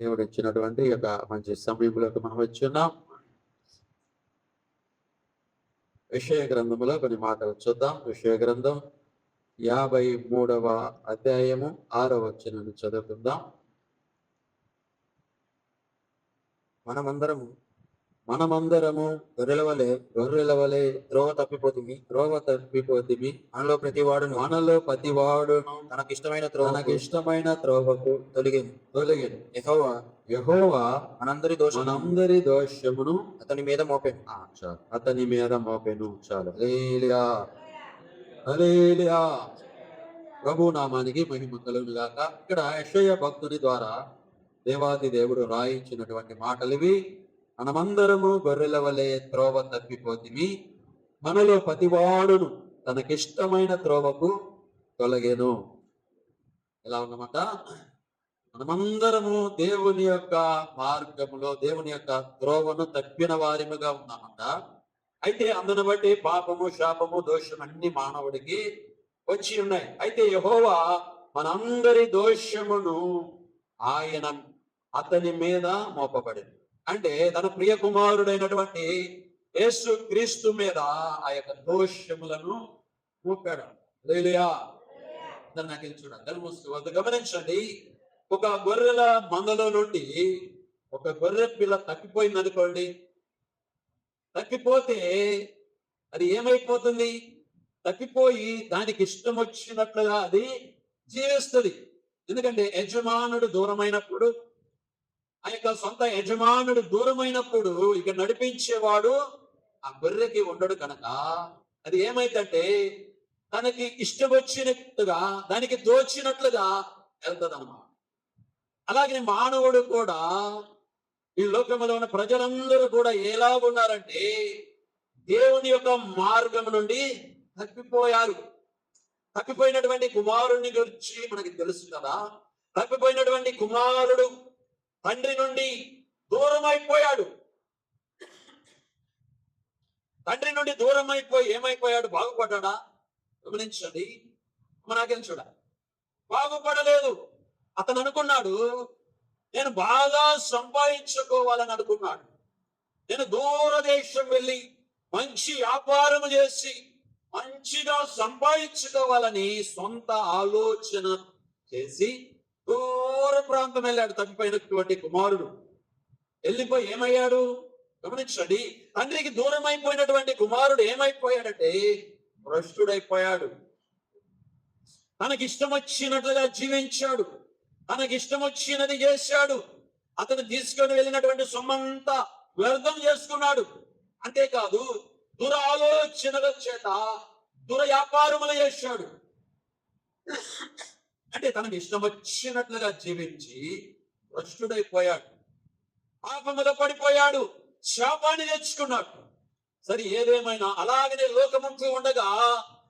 దేవుడు ఇచ్చినటువంటి యొక్క మంచి సమయంలోకి మనం వచ్చి ఉన్నాం. విషయ గ్రంథములో కొన్ని మాటలు చూద్దాం. విషయ గ్రంథం 53వ అధ్యాయము 6వ వచనాన్ని చదువుకుందాం. మనమందరము గొర్రెల వలె త్రోవ తప్పిపోతిమి. మనలో ప్రతివాడును తనకిష్టమైన త్రోవకు తొలగిను. యెహోవా మనందరి దోషమును అతని మీద మోపెను. చాలు. హల్లెలూయా. ప్రభు నామానికి మహిమ కలుగును గాక. ఇక్కడ యెషయా భక్తుని ద్వారా దేవాది దేవుడు రాయించినటువంటి మాటలు ఇవి. మనమందరము గొర్రెల వలె త్రోవ తప్పిపోతిమి, మనలో ప్రతివాడును తనకిష్టమైన త్రోవకు తొలగెను. ఎలా ఉన్నమాట? మనమందరము దేవుని యొక్క మార్గములో, దేవుని యొక్క త్రోవను తప్పిన వారిముగా ఉన్నామంట. అయితే అందును బట్టి పాపము, శాపము, దోషం అన్ని మానవుడికి వచ్చి ఉన్నాయి. అయితే యెహోవా మనందరి దోషమును అతని మీద మోపబడింది. అంటే తన ప్రియ కుమారుడైనటువంటి యేసు క్రీస్తు మీద ఆ యొక్క దోషములను మోపాడు. హల్లెలూయా. నాకు చూడండి, గమనించండి. ఒక గొర్రెల మందలో నుండి ఒక గొర్రె పిల్ల తప్పిపోయింది అనుకోండి. తప్పిపోతే అది ఏమైపోతుంది? తప్పిపోయి దానికి ఇష్టం వచ్చినట్లుగా అది జీవిస్తుంది. ఎందుకంటే యజమానుడు దూరమైనప్పుడు, ఆ యొక్క సొంత యజమానుడు దూరమైనప్పుడు ఇక నడిపించేవాడు ఆ గొర్రెకి ఉండడు కనుక అది ఏమైందంటే తనకి ఇష్టం వచ్చినట్టుగా, దానికి దోచినట్లుగా వెళ్తుంది అన్నమాట. అలాగే మానవుడు కూడా, ఈ లోకంలో ఉన్న ప్రజలందరూ కూడా ఎలా ఉన్నారంటే దేవుని యొక్క మార్గం నుండి తప్పిపోయారు. తప్పిపోయినటువంటి కుమారుని గురించి మనకి తెలుసు కదా. తప్పిపోయినటువంటి కుమారుడు తండ్రి నుండి దూరం అయిపోయాడు. తండ్రి నుండి దూరం అయిపోయి ఏమైపోయాడు? బాగుపడ్డా? గమనించండి. నాకేం చూడ, బాగుపడలేదు. అతను అనుకున్నాడు, నేను బాగా సంపాదించుకోవాలని అనుకున్నాడు. నేను దూరదేశం వెళ్ళి మంచి వ్యాపారం చేసి మంచిగా సంపాదించుకోవాలని సొంత ఆలోచన చేసి దూర ప్రాంతం వెళ్ళాడు. తప్పిపోయినటువంటి కుమారుడు వెళ్ళిపోయి ఏమయ్యాడు? గమనించండి. తండ్రికి దూరం అయిపోయినటువంటి కుమారుడు ఏమైపోయాడంటే భ్రష్టుడైపోయాడు. తనకి ఇష్టం వచ్చినట్లుగా జీవించాడు, తనకి ఇష్టం వచ్చినది చేశాడు. అతను తీసుకొని వెళ్ళినటువంటి సొమ్మంతా వ్యర్థం చేసుకున్నాడు. అంతేకాదు దురాలోచనల చేత దుర్వ్యాపారములు చేశాడు. అంటే తనకి ఇష్టం వచ్చినట్లుగా జీవించి భ్రష్టుడైపోయాడు, పాపములో పడిపోయాడు, శాపాన్ని తెచ్చుకున్నాడు. సరే, ఏదేమైనా అలాగనే లోకముందు ఉండగా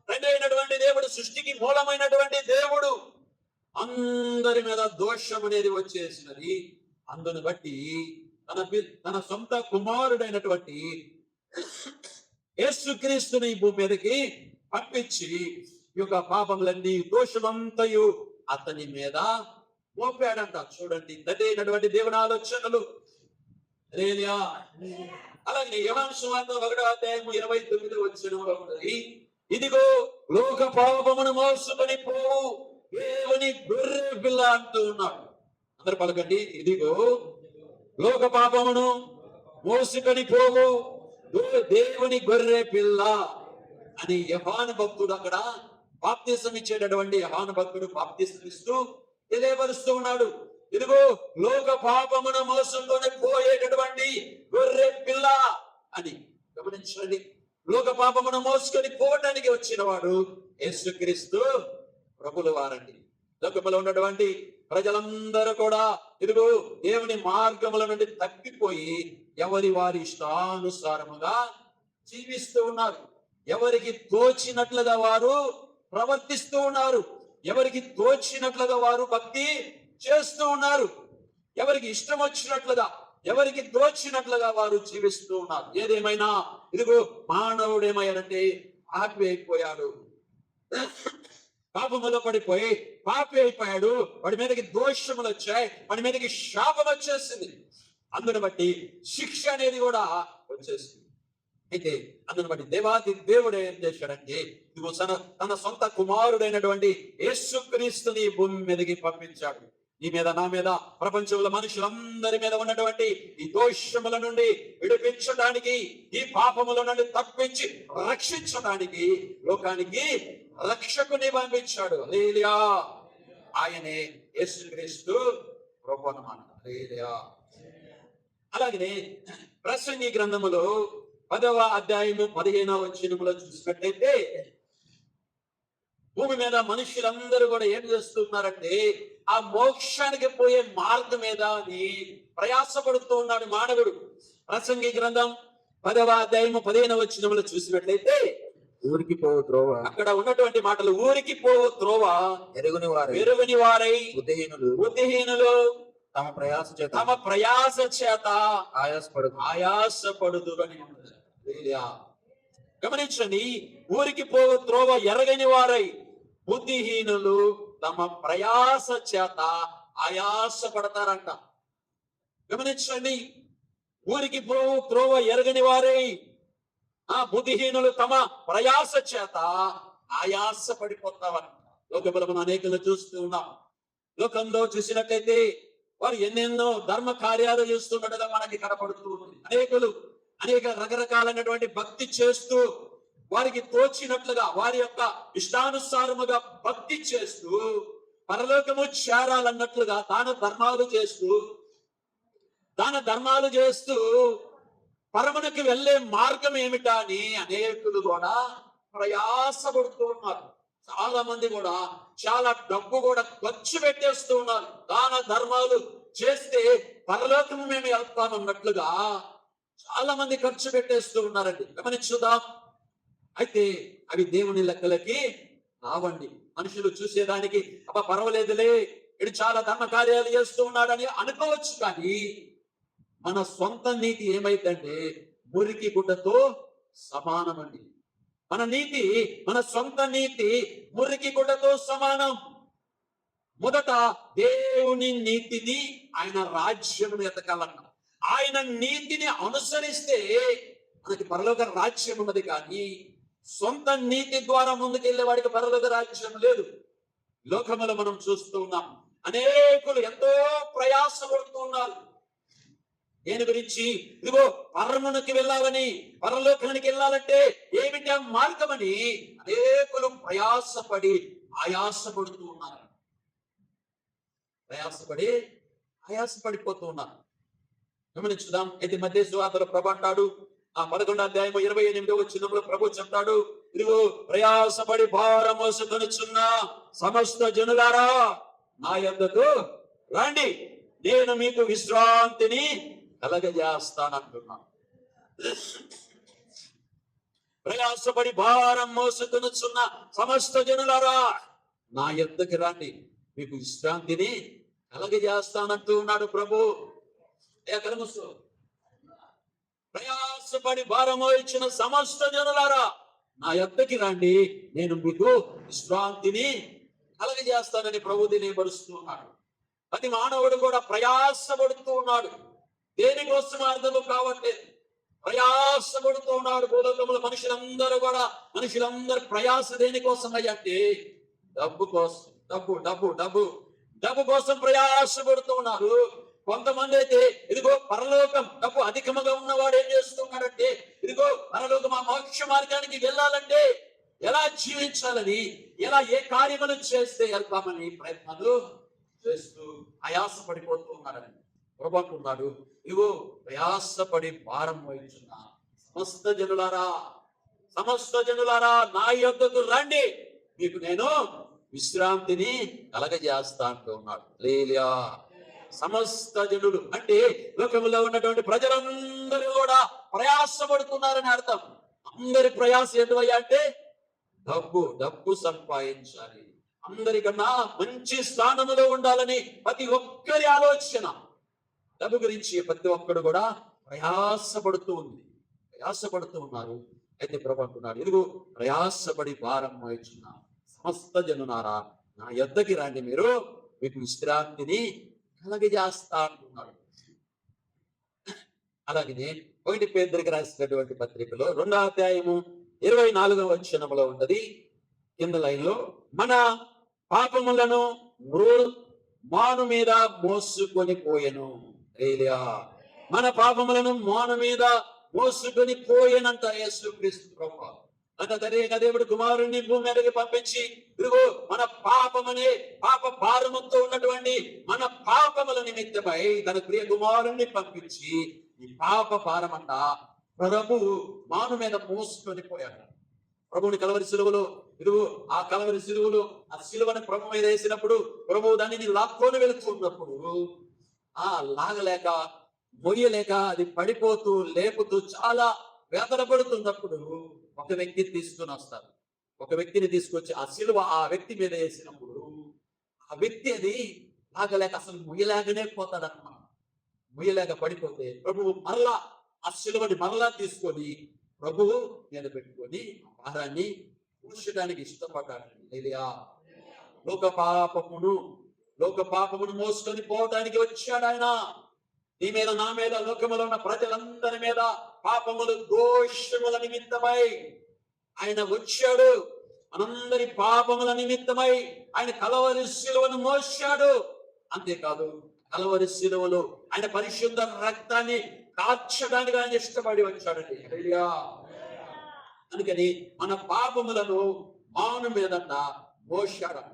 తండ్రి అయినటువంటి దేవుడు, సృష్టికి మూలమైనటువంటి దేవుడు అందరి మీద దోషం అనేది వచ్చేసినది. అందును బట్టి తన సొంత కుమారుడైనటువంటి యేసుక్రీస్తుని భూమి మీదకి పంపించి ఈ యొక్క పాపములన్నీ, దోషమంతయు అతని మీద మోపాడంట. చూడండి, తండ్రి అయినటువంటి దేవుని ఆలోచనలు. అలాగే యోహాను సువార్త 1వ అధ్యాయము 29వ వచనంలో ఉన్నది, ఇదిగో లోక పాపమును మోసుకొని పోవు దేవుని గొర్రె పిల్ల అంటూ ఉన్నాడు. అందరు పలకండి, ఇదిగో లోక పాపమును మోసుకొని పోవు దేవుని గొర్రె పిల్ల అని యోహాను భక్తుడు, అక్కడ బాప్తిసం ఇచ్చేటటువంటి యోహాను భక్తుడు బాప్తిసం ఇస్తూ తెలియపరుస్తూ ఉన్నాడు. ఇదిగో లోక పాపమును మోసుకొని పోయేటటువంటి గొర్రె పిల్ల అని. గమనించండి, లోక పాపమును మోసుకొని పోవడానికి వచ్చిన వాడు యేసుక్రీస్తు ప్రభుల వారండి. లోకములో ఉన్నటువంటి ప్రజలందరూ కూడా ఇదిగో దేవుని మార్గముల నుండి తప్పిపోయి ఎవరి వారి ఇష్టానుసారముగా జీవిస్తూ ఉన్నారు. ఎవరికి తోచినట్లుగా వారు ప్రవర్తిస్తూ ఉన్నారు. ఎవరికి తోచినట్లుగా వారు భక్తి చేస్తూ ఉన్నారు. ఎవరికి ఇష్టం వచ్చినట్లుగా, ఎవరికి తోచినట్లుగా వారు జీవిస్తూ ఉన్నారు. ఏదేమైనా ఇదిగో మానవుడు ఏమయ్యాడంటే ఆపి అయిపోయాడు. పాపములో పడిపోయి పాపి అయిపోయాడు. వాడి మీదకి దోషములు వచ్చాయి, వాడి మీదకి శాపం వచ్చేసింది. అందుని బట్టి శిక్ష అనేది కూడా వచ్చేసింది. అయితే అందుని బట్టి దేవాది దేవుడు ఏం చేశాడంటే ఇదిగో తన సొంత కుమారుడైనటువంటి యేసుక్రీస్తుని భూమి మీదకి పంపించాడు. నీ మీద, నా మీద, ప్రపంచంలో మనుషులందరి మీద ఉన్నటువంటి ఈ దోషముల నుండి విడిపించడానికి, ఈ పాపముల నుండి తప్పించి రక్షించడానికి లోకానికి రక్షకుని పంపించాడు. హల్లెలూయా. ఆయనే యేసుక్రీస్తు ప్రభువు అన్నమాట. హల్లెలూయా. అలాగే ప్రసంగి గ్రంథములో 10వ అధ్యాయము 15వ వచనములో చూసినట్లయితే భూమి మీద మనుషులందరూ కూడా ఏం చేస్తున్నారంటే ఆ మోక్షానికి పోయే మార్గం మీద ప్రయాసపడుతూ ఉన్నాడు మానవుడు. ప్రసంగి గ్రంథం 10వ అధ్యాయము 15వ వచనములో చూసినట్లయితే ఊరికి పోవు త్రోవ, అక్కడ ఉన్నటువంటి మాటలు, ఊరికి పోవు త్రోవ ఎరుగని వారై బుద్ధిహీనులు తమ ప్రయాస చేత ఆయాసపడుదు అని ఉన్నది. గమనించండి, ఊరికి పోవు త్రోవ ఎరగని వారై బుద్ధిహీనులు తమ ప్రయాస చేత ఆయాసపడతారంట. గమనించండి, ఊరికి పోవు త్రోవ ఎరగని వారై బుద్ధిహీనులు తమ ప్రయాస చేత ఆయాస పడిపోతామంట. లోకంలో మనం అనేకలు చూస్తూ ఉన్నాం. లోకంలో చూసినట్లయితే వారు ఎన్నెన్నో ధర్మ కార్యాలు చేస్తున్నట్టుగా మనకి కనపడుతూ ఉంది. అనేక రకరకాలైనటువంటి భక్తి చేస్తూ, వారికి తోచినట్లుగా వారి యొక్క ఇష్టానుసారముగా భక్తి చేస్తూ, పరలోకము చేరాలన్నట్లుగా దాన ధర్మాలు చేస్తూ పరమునకి వెళ్లే మార్గం ఏమిటా అని అనేకులు కూడా ప్రయాసపడుతూ ఉన్నారు. చాలా మంది కూడా చాలా డబ్బు కూడా ఖర్చు పెట్టేస్తూ ఉన్నారు. దాన ధర్మాలు చేస్తే పరలోకము మేము వెళ్తామన్నట్లుగా చాలా మంది ఖర్చు పెట్టేస్తూ ఉన్నారండి. గమనించుదాం. అయితే అవి దేవుని లెక్కలకి రావండి. మనుషులు చూసేదానికి పర్వాలేదులే, ఇడు చాలా ధర్మ కార్యాలు చేస్తూ ఉన్నాడని అనుకోవచ్చు. కానీ మన సొంత నీతి ఏమైందంటే మురికి గుడ్డతో సమానమండి. మన సొంత నీతి మురికి గుడ్డతో సమానం. మొదట దేవుని నీతిని, ఆయన రాజ్యమును ఎతకాలన్న. ఆయన నీతిని అనుసరిస్తే మనకి పరలోక రాజ్యం ఉన్నది. కానీ సొంత నీతి ద్వారా ముందుకెళ్లే వాడికి పరలోక రాజ్యం లేదు. లోకములో మనం చూస్తూ ఉన్నాం, అనేకులు ఎంతో ప్రయాసపడుతూ ఉన్నారు. దేని గురించి? ఇదిగో పరమునికి వెళ్ళాలని, పరలోకానికి వెళ్ళాలంటే ఏమిటి ఆ మార్గం అని అనేకులు ఆయాసపడుతూ ఉన్నారు. ఆయాసపడిపోతూ ఉన్నారు. గమనించుదాం. అయితే మధ్య సువార్తలో ప్రభు అంటాడు, ఆ 11వ అధ్యాయము 28వ వచనంలో ప్రభు చెప్తాడు, ఇదిగో ప్రయాసపడి భారం మోసుకొనుచున్న సమస్త జనులారా నా యొద్దకు రండి, నేను మీకు విశ్రాంతిని కలగజేస్తానంటున్నాను. ప్రయాసపడి భారం మోసుకొనుచున్న సమస్త జనులారా నా యొద్దకు రండి, మీకు విశ్రాంతిని కలగజేస్తానంటూ ఉన్నాడు ప్రభు. ప్రయాసపడి భారం మోయించిన సమస్త జనులారా నా యొద్దకి రండి, నేను మీకు విశ్రాంతిని కలగజేస్తానని ప్రభు తెలియపరుస్తూ ఉన్నాడు. ప్రతి మానవుడు కూడా ప్రయాసపడుతూ ఉన్నాడు. దేనికోసం అర్థము కావట్లేదు, ప్రయాసపడుతూ ఉన్నాడు. భూలోకంలో మనుషులందరూ ప్రయాస దేనికోసం అయ్యంటే డబ్బు కోసం. డబ్బు కోసం ప్రయాసపడుతూ ఉన్నారు. కొంతమంది అయితే ఇదిగో పరలోకం, డబ్బు అధికముగా ఉన్నవాడు ఏం చేస్తున్నాడంటే ఇదిగో పరలోకం, ఆ మోక్ష మార్గానికి వెళ్ళాలంటే ఎలా జీవించాలని, ఏ కార్యములు చేస్తే వెళ్తామని ప్రయత్నాలు చేస్తూ ఆయాసపడిపోతూ ఉన్నాడని ప్రభు అంటున్నాడు, ఇగో ప్రయాసపడి భారం వహించున్న సమస్త జనులారా నా యొద్దకు రండి, మీకు నేను విశ్రాంతిని కలగజేస్తా అంటూ ఉన్నాడు. హల్లెలూయా. సమస్త జనులు అంటే లోకంలో ఉన్నటువంటి ప్రజలందరూ కూడా ప్రయాసపడుతున్నారని అర్థం. అందరి ప్రయాస ఏంటయ్యా అంటే డబ్బు సంపాదించాలి, అందరికన్నా మంచి స్థానములో ఉండాలని ప్రతి ఒక్కరి ఆలోచన. డబ్బు గురించి ప్రతి ఒక్కడు కూడా ప్రయాసపడుతూ ఉన్నారు. అయితే ప్రభు అంటున్నాడు, ఇదిగో ప్రయాసపడి భారం వహించున్న సమస్త జనులారా నా యొద్దకి రండి, మీరు మీకు విశ్రాంతిని కలగజేస్తా అంటున్నాడు. అలాగే 1 పేతురుకి రాసినటువంటి పత్రికలో 2వ అధ్యాయము 24వ వచనములో ఉంటది, కింద లైన్లో, మన పాపములను మాను మీద మోసుకొని పోయెను. హల్లెలూయా. మన పాపములను మాను మీద మోసుకొని పోయేనంట యేసుక్రీస్తు ప్రభువు. అంత తరేక దేవుడు కుమారుణ్ణి భూమి మీదకి పంపించి, ఇదిగో మన పాపమనే పాప భారముతో ఉన్నటువంటి మన పాపముల నిమిత్తమై తన ప్రియ కుమారుణ్ణి పంపించి ఈ పాప భారమంట ప్రభు మాను మీద మోసుకొని పోయాడు. ప్రభువుని కలవరి సిలువలో, ఇదిగో ఆ కలవరి సిలువలో ఆ సిలువని ప్రభు మీద వేసినప్పుడు ప్రభు దానిని లాక్కొని వెళుతున్నప్పుడు లాగలేక మొయ్యలేక అది పడిపోతూ లేపుతూ చాలా వేదన పడుతున్నప్పుడు ఒక వ్యక్తిని తీసుకొని వస్తారు. ఒక వ్యక్తిని తీసుకొచ్చి ఆ సిలువ ఆ వ్యక్తి మీద వేసినప్పుడు ఆ వ్యక్తి అది లాగలేక అసలు మొయ్యలేకనే పోతాడన్నమాట. మొయ్యలేక పడిపోతే ప్రభువు మరలా ఆ సిలువని మరలా తీసుకొని ప్రభువు మీద పెట్టుకొని భారాన్ని పూడ్చడానికి ఇష్టపడ్డాడు. హల్లెలూయా. లోక పాపమును మోసుకొని పోవడానికి వచ్చాడు ఆయన. నీ మీద, నా మీద, లోకములో ఉన్న ప్రజలందరి మీద పాపములు దోషముల నిమిత్తమై ఆయన వచ్చాడు. మనందరి పాపముల నిమిత్తమై ఆయన కలవరి సిలువను మోసాడు. అంతేకాదు, కలవరి సిలువలో ఆయన పరిశుద్ధ రక్తాన్ని కార్చడానికి ఆయన ఇష్టపడి వచ్చాడండి. హల్లెలూయా. అందుకని మన పాపములను మాను మీదట మోసాడు.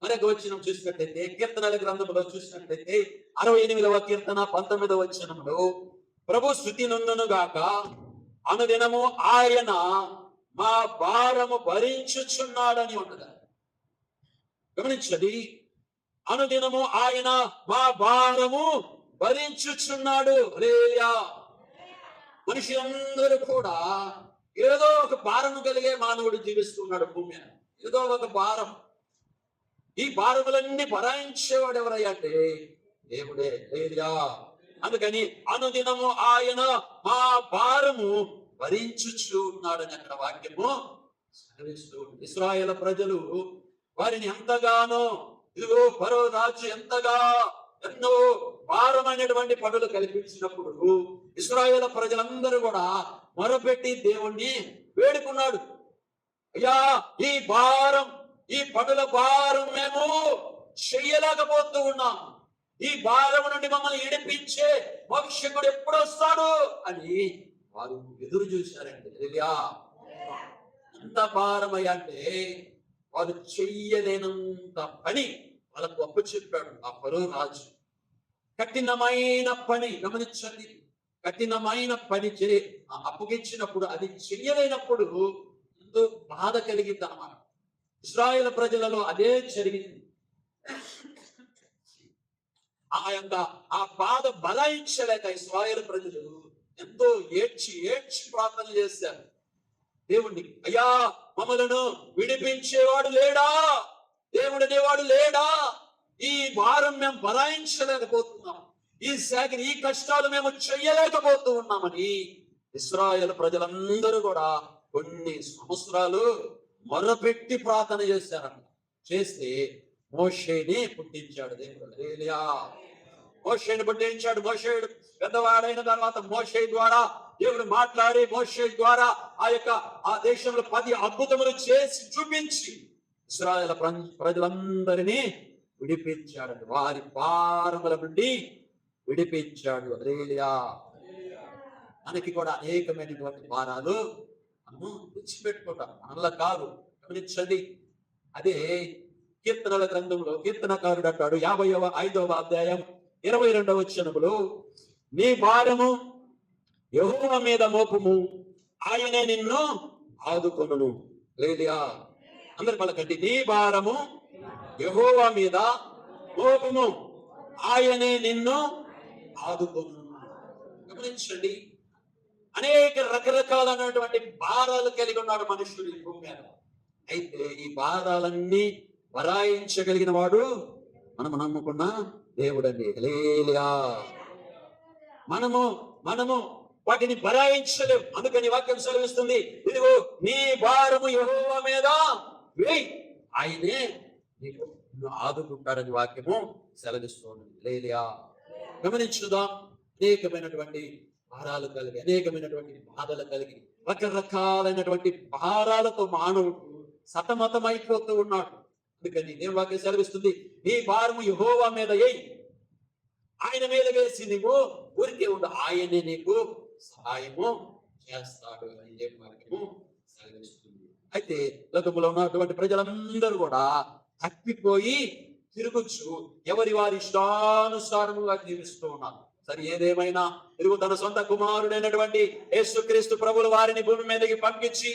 మరొక వచనం చూసినట్లయితే కీర్తనల గ్రంథంలో చూసినట్లయితే 68వ కీర్తన 19వ వచనంలో, ప్రభు స్తుతి నొందును గాక, అనుదినము ఆయన మా భారము భరించుచున్నాడని ఉంటది. గమనించండి, అనుదినము ఆయన మా భారము భరించుచున్నాడు. హల్లెలూయా. మనుషులందరూ కూడా ఏదో ఒక భారము కలిగే మానవుడు జీవిస్తున్నాడు భూమి మీద. ఏదో ఒక భారం. ఈ భారములన్నీ భరాయించేవాడు ఎవరయ్యా అంటే దేవుడే. హల్లెలూయా. అందుకని అనుదినము ఆయన మా భారము భరించుచు ఉన్నాడని అక్కడ వాక్యము సెలవిస్తూ, ఇశ్రాయేలు ప్రజలు వారిని ఎంతగానో, ఇదిగో ఫరో రాజు ఎన్నో భారమైనటువంటి పనులు కల్పించినప్పుడు ఇశ్రాయేలు ప్రజలందరూ కూడా మొరపెట్టి దేవుణ్ణి వేడుకున్నాడు. అయ్యా, ఈ పనుల భారం మేము చెయ్యలేకపోతూ ఉన్నాం. ఈ భారం నుండి మమ్మల్ని ఇడిపించే మోక్షకుడు ఎప్పుడు వస్తాడు అని వారు ఎదురు చూశారండి. హల్లెలూయా. ఎంత భారమయ్యా అంటే వారు చెయ్యలేనంత పని వాళ్ళకు అప్పచెప్పాడు ఆ ఫరో రాజు. కఠినమైన పని, గమనించండి, కఠినమైన పని అప్పగించినప్పుడు అది చెయ్యలేనప్పుడు ఎంతో బాధ కలిగింది అన్నమాట. ఇశ్రాయేలు ప్రజలలో అదే జరిగింది. ఆ బాధ బలాయించలేక ఇశ్రాయేలు ప్రజలు ఎంతో ఏడ్చి ప్రార్థన చేశారు దేవుణ్ణి. అయ్యా, మమ్మలను విడిపించేవాడు లేడా? దేవుడు అనేవాడు లేడా? ఈ భారం మేము బలాయించలేకపోతున్నాం, ఈ కష్టాలు మేము చెయ్యలేకపోతూ ఉన్నామని ఇశ్రాయేలు ప్రజలందరూ కూడా కొన్ని సంవత్సరాలు మొరపెట్టి ప్రార్థన చేశారంట. చేస్తే మోషేని పుట్టించాడు దేవుడు. హల్లెలూయా. మోషేని పుట్టించాడు. మోషే పెద్దవాడైన తర్వాత మోషే ద్వారా దేవుడు మాట్లాడి మోషే ద్వారా ఆ దేశంలో 10 అద్భుతములు చేసి చూపించి ఇశ్రాయేలు ప్రజలందరినీ విడిపించాడు. వారి భారముల నుండి విడిపించాడు. హల్లెలూయా. మనకి కూడా అనేకమైనటువంటి భారాలు మనము తెచ్చిపెట్టుకుంటాం, మనల్లా కాదు. గమనించండి, అదే కీర్తనల గ్రంథంలో కీర్తనకారుడు అంటాడు 55వ అధ్యాయం 22వ వచనములో, నీ భారము యెహోవా మీద మోపుము, ఆయనే నిన్ను ఆదుకొనును. హల్లెలూయా. అందరి పలకండి, నీ భారము యెహోవా మీద మోపుము, ఆయనే నిన్ను ఆదుకొనును. గమనించండి, అనేక రకరకాలైనటువంటి భారాలు కలిగి ఉన్నాడు మనుషుడు ఈ భూమి మీద. అయితే ఈ భారాలన్నీ భరాయించగలిగిన వాడు మనము నమ్ముకున్న దేవుడండి. హల్లెలూయా. మనము వాటిని భరాయించలేము. అందుకని వాక్యం సెలవిస్తుంది, ఇదిగో నీ భారము యెహోవా మీద వేయ్, ఆయనే నీకు నిన్ను ఆదుకుంటాడని వాక్యము సెలవిస్తుంది. లేలియా గమనించుదాం. అనేకమైనటువంటి భారాలు కలిగి, అనేకమైనటువంటి బాధలు కలిగి, రకరకాలైనటువంటి భారాలతో మానవుడు సతమతమైపోతూ ఉన్నాడు. అందుకని దేవుని వాక్యం సెలవిస్తుంది, నీ భారము యెహోవా మీద ఎయ్, ఆయన మీద వేసి నువ్వు ఊరికే ఉండు, ఆయనే నీకు సహాయము చేస్తాడు అని దేవుని వాక్యము సెలవిస్తుంది. అయితే లోకంలో ఉన్నటువంటి ప్రజలందరూ కూడా తప్పిపోయి తిరుగుచు ఎవరి వారి ఇష్టానుసారముగా జీవిస్తూ ఉన్నారు. సరే, ఏదేమైనా తిరుగు తన సొంత కుమారుడైనటువంటి యేసుక్రీస్తు ప్రభువులు వారిని భూమి మీదకి పంపించి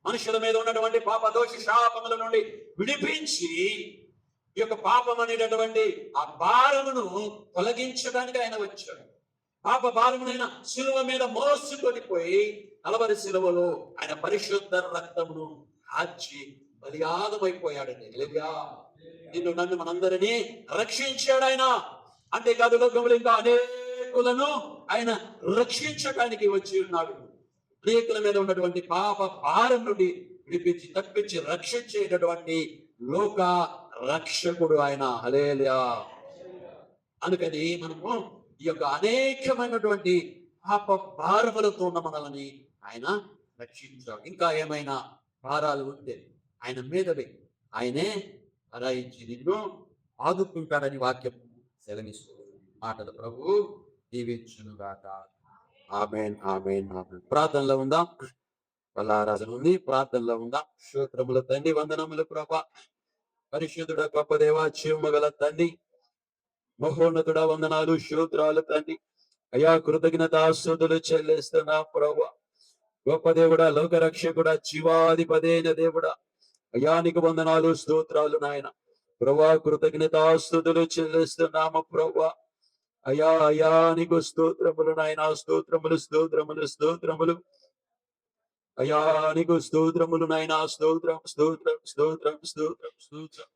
మనుషుల మీద ఉన్నటువంటి పాప దోష శాపముల నుండి విడిపించి ఈ యొక్క పాపం అనేటటువంటి ఆ భారమును తొలగించడానికి ఆయన వచ్చాడు. పాప భారమునైన శిలువ మీద మోసుకొని పోయి కలవరి శిలువలో ఆయన పరిశుద్ధ రక్తమును కాచి బలియాగమైపోయాడండి. హల్లెలూయా. నిన్ను నన్ను మనందరినీ రక్షించాడు ఆయన. అంతేకాదు లోకములు ఇంకా అనేకులను ఆయన రక్షించడానికి వచ్చి ఉన్నాడు. అనేకుల మీద ఉన్నటువంటి పాప భారం నుండి విడిపించి తప్పించి రక్షించేటటువంటి లోక రక్షకుడు ఆయన. హల్లెలూయా. అందుకని మనము ఈ యొక్క అనేకమైనటువంటి పాప భారములతో ఉన్న మనల్ని ఆయన రక్షించాడు. ఇంకా ఏమైనా భారాలు ఉంటే ఆయన మీదవే, ఆయనే హరాయించి నిన్ను ఆదుకుంటాడని వాక్యం సెలవిస్తూ మాటలు ప్రభు దీవించునుగాక. ఆమేన్, ఆమేన్, ఆమేన్. ప్రార్థనలో ఉందాం. ఆరాధన ఉంది, ప్రార్థనలో ఉందాం. స్తోత్రములు తండ్రి, వందనములు ప్రభా. పరిశుద్ధుడ గొప్ప దేవ, జీవమగల తండ్రి, మహోన్నతుడ, వందనాలు, స్తోత్రాలు తండ్రి. అయా కృతజ్ఞతాస్తుతులు చెల్లిస్తున్నా ప్రభా. గొప్ప దేవుడా, లోకరక్షకుడా, జీవాధిపదైన దేవుడా, అయా నీకు వందనాలు, స్తోత్రాలు నాయన ప్రభా. కృతజ్ఞతాస్తుతులు చెల్లిస్తున్నాము ప్రభా. అయా అయా నీకు స్తోత్రములు నాయన, స్తోత్రములు, స్తోత్రములు, స్తోత్రములు. అయా నీకు స్తోత్రములు నాయన, స్తోత్రం, స్తోత్రం, స్తోత్రం, స్తోత్రం, స్తోత్రం.